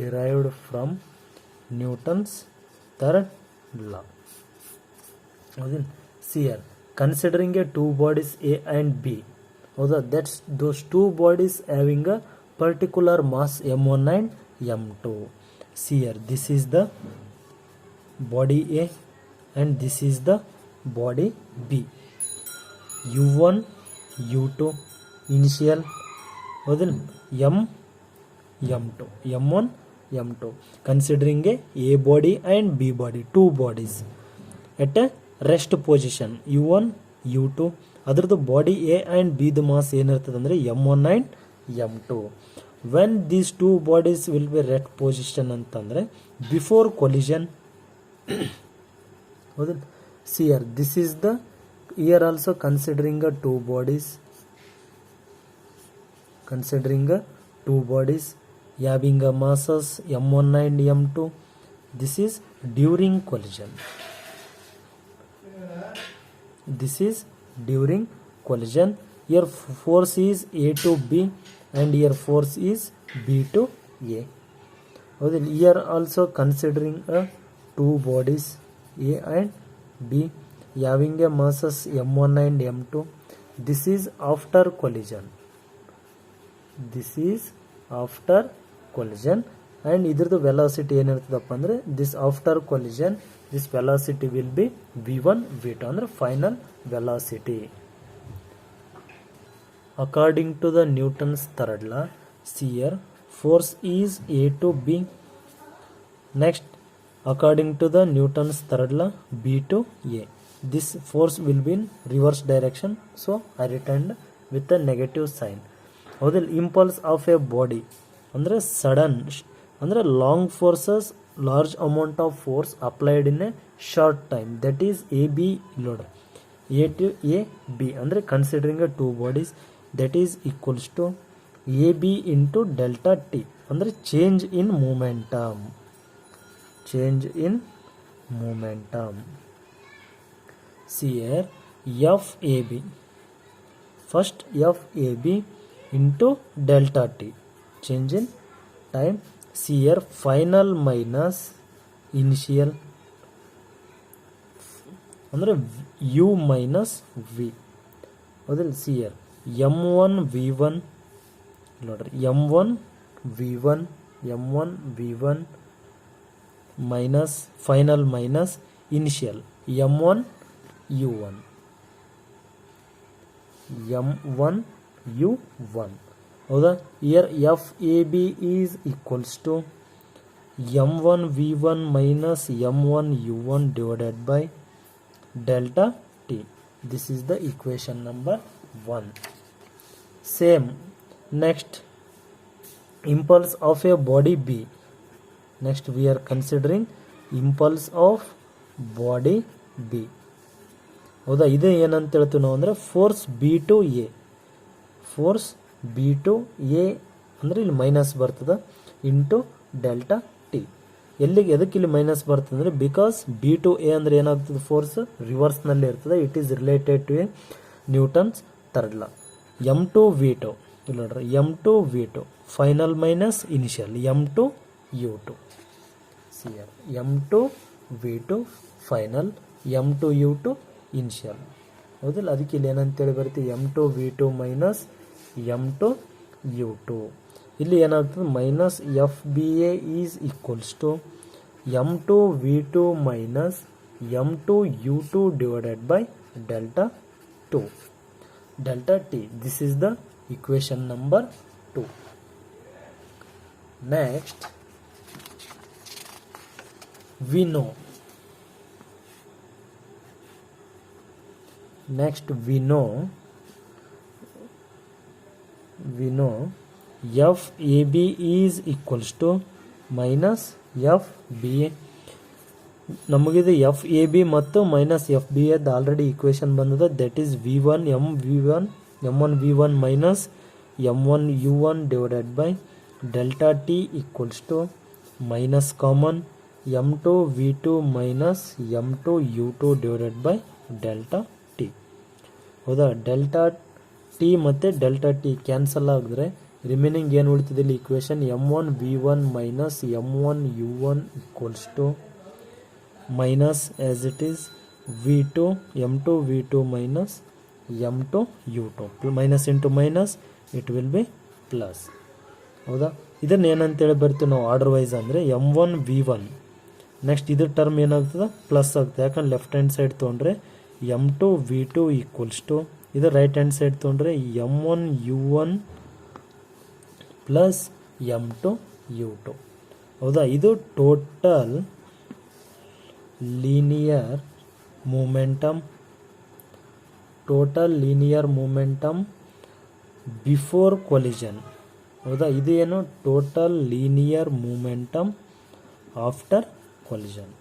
derived from Newton's third law. ಹೌದಿಲ್ಲ. See are considering a two bodies A and B. ಹೌದಾ, that's those two bodies having a particular mass m1 and m2. See are this is the body A and this is the body B. u1 u2 initial. ಹೌದಿಲ್ಲ. m2 m1 m2 considering A body and B body, two bodies at a rest position u1 u2. ಅದ್ರದ್ದು body A and ಬಿದು mass ಏನಿರ್ತದೆ ಅಂದರೆ m1 and m2. When these two bodies will be rest position ಅಂತಂದರೆ before collision. ಹೌದು. See are this is the here also considering a two bodies, considering two bodies having a masses m1 and m2. This is during collision. This is during collision. Here force is A to B and here force is B to A. Here also considering two bodies A and B having a masses m1 and m2. This is after collision. This is after collision and ಇದ್ರದ್ದು velocity ಏನಿರ್ತದಪ್ಪ ಅಂದರೆ this after collision this velocity will be v1 v2 ಅಂದರೆ final velocity. According to the Newton's third law, ಸಿಯರ್ force is A to B. Next according to the Newton's third law, B to A. This force will be in reverse direction, so I returned with a negative sign. ಹೌದಿಲ್ಲ. Impulse of a body ಅಂದರೆ sudden ಅಂದರೆ long forces, large amount of force applied in a short time, that is A B load. A to A B ಅಂದರೆ considering a two bodies that is equals to A B into delta T ಅಂದರೆ change in momentum. Change in momentum. See are F A B, first F A B into delta t, change in time. See here final minus initial ಅಂದರೆ u minus v. ಹೌದಿಲ್ಲ. See R m1 v1 ನೋಡ್ರಿ, m1 v1 m1 v1 minus final minus initial m1 u1 m1 u1. ಹೌದಾ. Here F A B is equals to m1 v1 minus m1 u1 divided by delta T. This is the equation number 1. Same next impulse of a body B. Next we are considering impulse of body B. ಹೌದಾ. ಇದು ಏನಂತ ಹೇಳ್ತೀವಿ ನಾವು ಅಂದರೆ force B to A. Force B to A ಅಂದರೆ ಇಲ್ಲಿ minus ಬರ್ತದೆ into delta T. ಎಲ್ಲಿಗೆ ಎದಕ್ಕೆ ಇಲ್ಲಿ ಮೈನಸ್ ಬರ್ತದೆ ಅಂದರೆ ಬಿಕಾಸ್ ಬಿ ಟು ಎ ಅಂದರೆ ಏನಾಗ್ತದೆ, ಫೋರ್ಸ್ ರಿವರ್ಸ್ನಲ್ಲಿ ಇರ್ತದೆ. It is related to a Newton's third law. M two V two ಇಲ್ಲಿ ನೋಡ್ರಿ, M two V two final minus initial M two U two. See are M two V two final M two U two initial. ಹೌದಿಲ್ಲ. ಅದಕ್ಕೆ ಇಲ್ಲಿ ಏನಂತೇಳಿ ಬರುತ್ತೆ, M two V two minus M two U two. ಇಲ್ಲಿ ಏನಾಗ್ತದೆ, minus F B A is equals to M two V two minus M two U two divided by delta to delta T. This is the equation number 2. Next we know F A B is equals to minus F B A. ನಮಗಿದು F A B ಮತ್ತು minus F B ಎದ್ already equation ಬಂದಿದೆ. That is V one M one V one minus M one U one divided by delta T equals to minus common M two V two minus M two U two divided by delta T. ಹೌದಾ. Delta T ಮತ್ತು delta T cancel ಆಗಿದ್ರೆ remaining ಏನು ಉಳಿತಿದೆ ಇಲ್ಲಿ equation m1 v1 minus m1 u1 equals to minus as it is v2 m2 v2 minus m2 u2 minus into minus it will be plus. ಹೌದಾ, ಇದನ್ನು ಏನಂತೇಳಿ ಬರ್ತೀವಿ ನಾವು ಆರ್ಡರ್ ವೈಸ್ ಅಂದರೆ m1 v1 ನೆಕ್ಸ್ಟ್ ಇದ್ರ ಟರ್ಮ್ ಏನಾಗ್ತದೆ plus ಆಗ್ತದೆ, ಯಾಕಂದ್ರೆ ಲೆಫ್ಟ್ ಹ್ಯಾಂಡ್ ಸೈಡ್ ತೊಗೊಂಡ್ರೆ m2 v2 ಈಕ್ವಲ್ಸ್ ಟು ಇದು ರೈಟ್ ಹ್ಯಾಂಡ್ ಸೈಡ್ ತೊಗೊಂಡ್ರೆ m1 u1 plus m2 u2. ಹೌದಾ, ಇದು total linear momentum before collision. ಹೌದಾ, ಇದು ಏನು total linear momentum after collision.